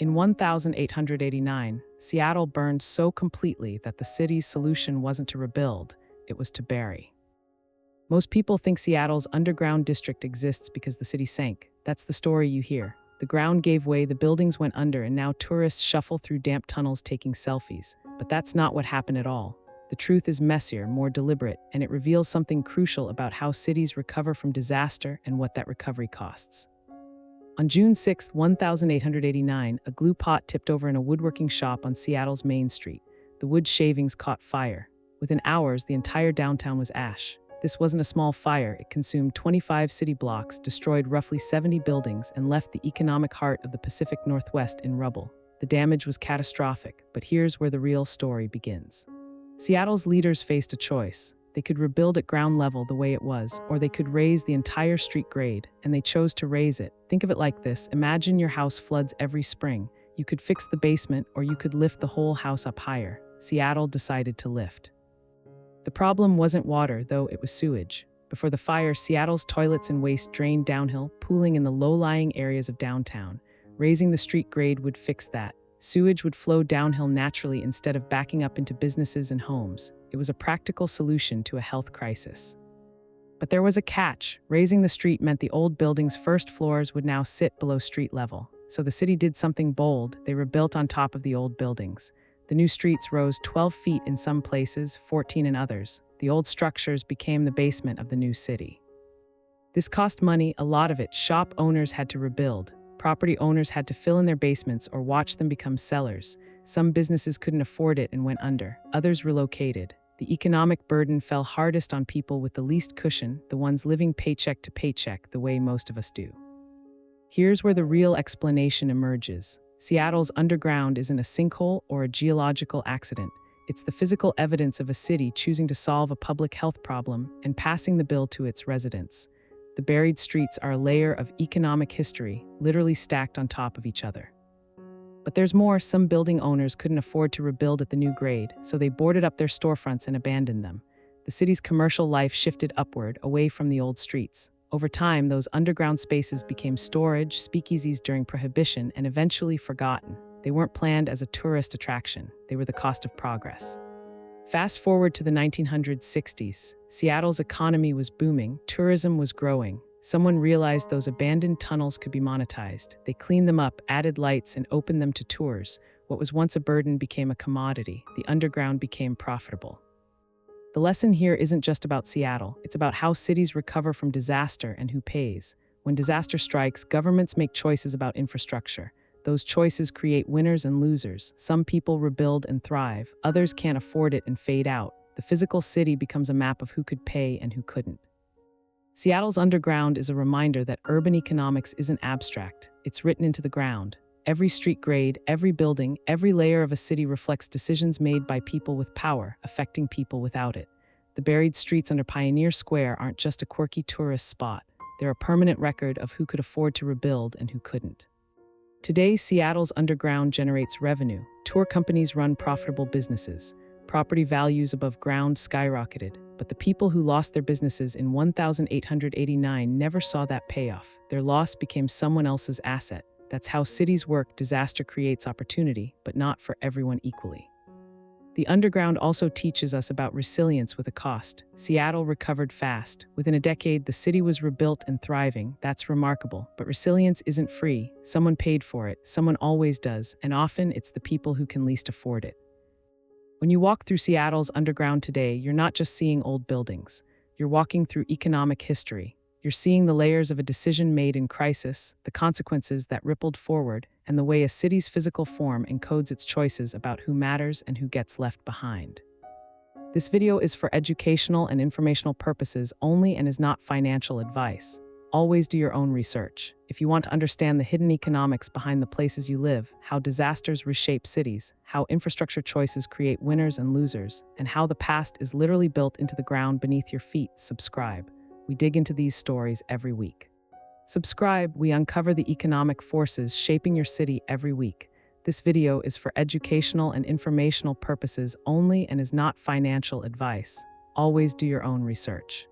In 1889, Seattle burned so completely that the city's solution wasn't to rebuild, it was to bury. Most people think Seattle's underground district exists because the city sank. That's the story you hear. The ground gave way, the buildings went under, and now tourists shuffle through damp tunnels taking selfies. But that's not what happened at all. The truth is messier, more deliberate, and it reveals something crucial about how cities recover from disaster and what that recovery costs. On June 6, 1889, a glue pot tipped over in a woodworking shop on Seattle's Main Street. The wood shavings caught fire. Within hours, the entire downtown was ash. This wasn't a small fire. It consumed 25 city blocks, destroyed roughly 70 buildings, and left the economic heart of the Pacific Northwest in rubble. The damage was catastrophic, but here's where the real story begins. Seattle's leaders faced a choice. They could rebuild at ground level the way it was, or they could raise the entire street grade, and they chose to raise it. Think of it like this. Imagine your house floods every spring. You could fix the basement, or you could lift the whole house up higher. Seattle decided to lift. The problem wasn't water, though, it was sewage. Before the fire, Seattle's toilets and waste drained downhill, pooling in the low-lying areas of downtown. Raising the street grade would fix that. Sewage would flow downhill naturally instead of backing up into businesses and homes. It was a practical solution to a health crisis. But there was a catch. Raising the street meant the old building's first floors would now sit below street level. So the city did something bold. They rebuilt on top of the old buildings. The new streets rose 12 feet in some places, 14 in others. The old structures became the basement of the new city. This cost money, a lot of it. Shop owners had to rebuild. Property owners had to fill in their basements or watch them become cellars. Some businesses couldn't afford it and went under. Others relocated. The economic burden fell hardest on people with the least cushion, the ones living paycheck to paycheck the way most of us do. Here's where the real explanation emerges. Seattle's underground isn't a sinkhole or a geological accident. It's the physical evidence of a city choosing to solve a public health problem and passing the bill to its residents. The buried streets are a layer of economic history, literally stacked on top of each other. But there's more. Some building owners couldn't afford to rebuild at the new grade, so they boarded up their storefronts and abandoned them. The city's commercial life shifted upward, away from the old streets. Over time, those underground spaces became storage, speakeasies during Prohibition, and eventually forgotten. They weren't planned as a tourist attraction. They were the cost of progress. Fast forward to the 1960s. Seattle's economy was booming. Tourism was growing. Someone realized those abandoned tunnels could be monetized. They cleaned them up, added lights, and opened them to tours. What was once a burden became a commodity. The underground became profitable. The lesson here isn't just about Seattle. It's about how cities recover from disaster and who pays. When disaster strikes, governments make choices about infrastructure. Those choices create winners and losers. Some people rebuild and thrive. Others can't afford it and fade out. The physical city becomes a map of who could pay and who couldn't. Seattle's underground is a reminder that urban economics isn't abstract. It's written into the ground. Every street grade, every building, every layer of a city reflects decisions made by people with power, affecting people without it. The buried streets under Pioneer Square aren't just a quirky tourist spot. They're a permanent record of who could afford to rebuild and who couldn't. Today, Seattle's underground generates revenue. Tour companies run profitable businesses. Property values above ground skyrocketed. But the people who lost their businesses in 1889 never saw that payoff. Their loss became someone else's asset. That's how cities work. Disaster creates opportunity, but not for everyone equally. The underground also teaches us about resilience with a cost. Seattle recovered fast. Within a decade, the city was rebuilt and thriving. That's remarkable. But resilience isn't free. Someone paid for it. Someone always does. And often, it's the people who can least afford it. When you walk through Seattle's underground today, you're not just seeing old buildings. You're walking through economic history. You're seeing the layers of a decision made in crisis, the consequences that rippled forward, and the way a city's physical form encodes its choices about who matters and who gets left behind. This video is for educational and informational purposes only and is not financial advice. Always do your own research. If you want to understand the hidden economics behind the places you live, how disasters reshape cities, how infrastructure choices create winners and losers, and how the past is literally built into the ground beneath your feet, subscribe. We dig into these stories every week. Subscribe, we uncover the economic forces shaping your city every week. This video is for educational and informational purposes only and is not financial advice. Always do your own research.